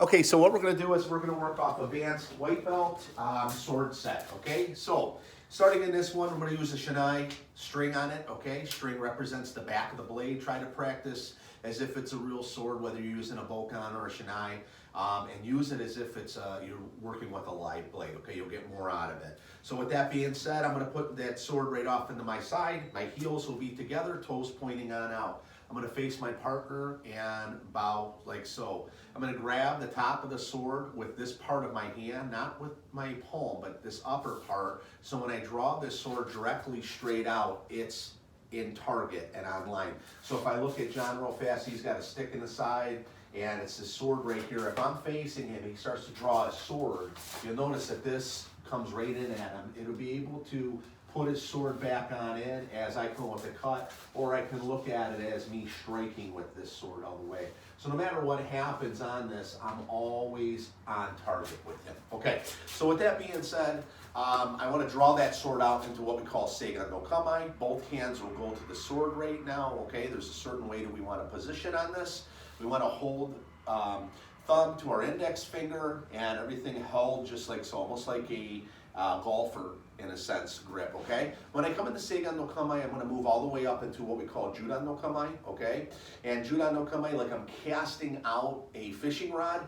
Okay, so what we're going to do is we're going to work off advanced white belt sword set, okay? So, starting in this one, I'm going to use a shinai string on it, okay? String represents the back of the blade. Try to practice as if it's a real sword, whether you're using a bokan or a shinai, and use it as if it's you're working with a live blade, okay? You'll get more out of it. So with that being said, I'm going to put that sword right off into my side. My heels will be together, toes pointing on out. I'm going to face my partner and bow like so. I'm going to grab the top of the sword with this part of my hand, not with my palm, but this upper part. So when I draw this sword directly straight out, it's in target and on line. So if I look at John real fast, he's got a stick in the side, and it's his sword right here. If I'm facing him, he starts to draw a sword. You'll notice that this comes right in at him. It'll be able to put his sword back on in as I come with the cut, or I can look at it as me striking with this sword all the way. So no matter what happens on this, I'm always on target with him. Okay, so with that being said, I want to draw that sword out into what we call Seigan no Kamae. Both hands will go to the sword right now, okay? There's a certain way that we want to position on this. We want to hold thumb to our index finger and everything held just like so, almost like a golfer in a sense grip, okay? When I come into Seigan no Kamae, I'm going to move all the way up into what we call Judan no Kamae, okay? And Judan no Kamae, like I'm casting out a fishing rod,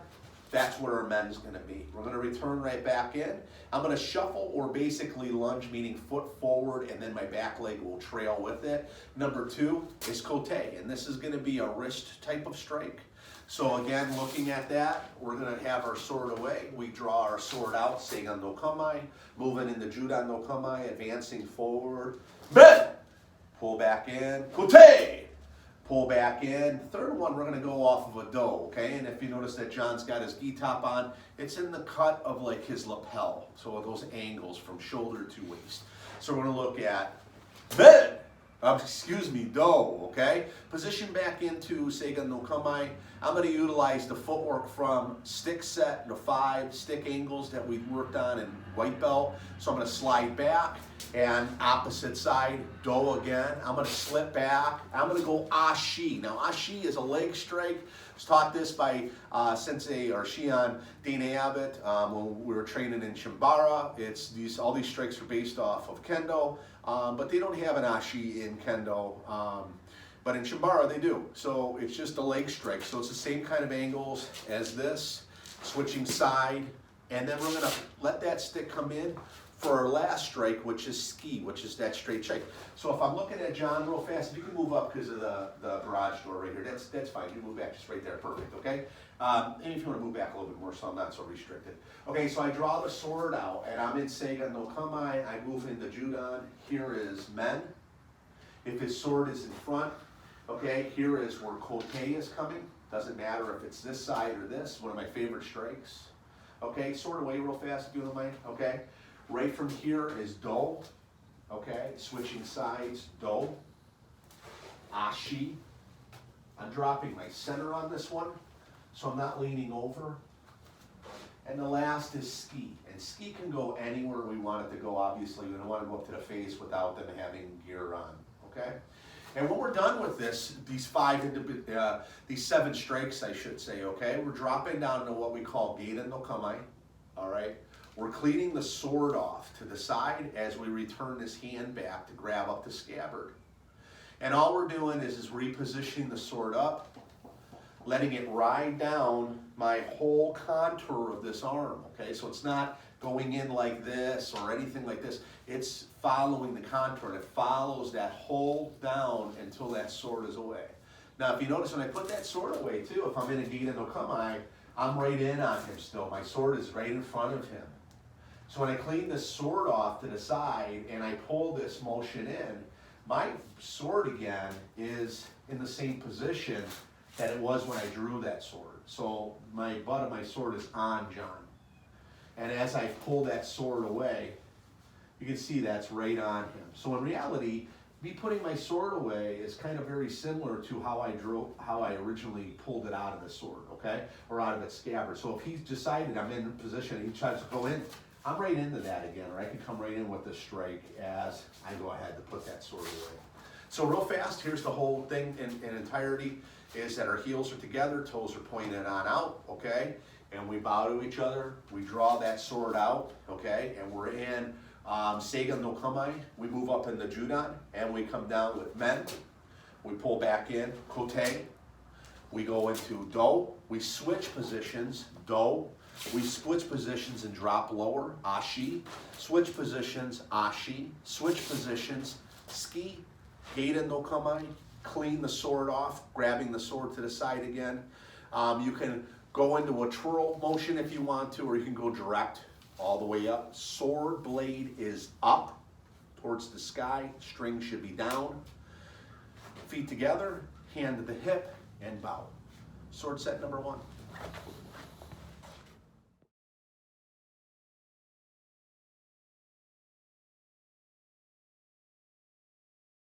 that's what our men's going to be. We're going to return right back in. I'm going to shuffle or basically lunge, meaning foot forward, and then my back leg will trail with it. Number two is kote, and this is going to be a wrist type of strike. So again, looking at that, we're going to have our sword away. We draw our sword out, Seigan no Kamae, moving into Judan no Kamae, advancing forward, ben! Pull back in, kote! Pull back in. The third one, we're going to go off of a do, okay? And if you notice that John's got his gi top on, it's in the cut of like his lapel, so those angles from shoulder to waist. So we're going to look at ben! Do, okay? Position back into Seigan no Kamae. I'm going to utilize the footwork from stick set, the 5 stick angles that we worked on in white belt. So I'm going to slide back and opposite side, do again. I'm going to slip back. I'm going to go ashi. Now ashi is a leg strike. I was taught this by Sensei or Shion Dana Abbott when we were training in Shimabara. All these strikes are based off of Kendo, but they don't have an ashi in Kendo. But in Shimabara they do. So it's just a leg strike. So it's the same kind of angles as this, switching side, and then we're going to let that stick come in for our last strike, which is ski, which is that straight strike. So if I'm looking at John real fast, if you can move up because of the garage door right here, that's fine. You move back just right there, perfect, okay? And if you want to move back a little bit more so I'm not so restricted. Okay, so I draw the sword out, and I'm in Seigan no Kamae. I move into Judan. Here is men. If his sword is in front, okay, here is where kote is coming. Doesn't matter if it's this side or this, one of my favorite strikes. Okay, sword away real fast if you don't mind, okay? Right from here is do, okay? Switching sides, do, ashi. I'm dropping my center on this one, so I'm not leaning over. And the last is ski. And ski can go anywhere we want it to go, obviously. We don't want to go up to the face without them having gear on, okay? And when we're done with this, these 7 strikes, I should say, okay? We're dropping down to what we call Geiden no Kamae, all right? We're cleaning the sword off to the side as we return this hand back to grab up the scabbard. And all we're doing is repositioning the sword up, letting it ride down my whole contour of this arm, okay? So it's not going in like this or anything like this. It's following the contour, and it follows that whole down until that sword is away. Now, if you notice when I put that sword away too, if I'm in a Geiden no Kamae, I'm right in on him still. My sword is right in front of him. So when I clean this sword off to the side and I pull this motion in, my sword again is in the same position that it was when I drew that sword. So my butt of my sword is on John. And as I pull that sword away, you can see that's right on him. So in reality, me putting my sword away is kind of very similar to how I originally pulled it out of the sword, okay? Or out of its scabbard. So if he's decided I'm in position and he tries to go in, I'm right into that again, or I can come right in with the strike as I go ahead to put that sword away. So real fast, here's the whole thing in entirety, is that our heels are together, toes are pointed on out, okay? and we bow to each other. We draw that sword out, okay? And we're in Seigan no Kamae. We move up in the Judan, and we come down with Men. We pull back in, Kote. We go into Do. We switch positions, Do. We switch positions and drop lower, Ashi. Switch positions, Ashi. Switch positions, Ski. Geiden no Kamae. Clean the sword off, grabbing the sword to the side again. You can go into a twirl motion if you want to, or you can go direct all the way up. Sword blade is up towards the sky. String should be down. Feet together, hand to the hip, and bow. Sword set number 1.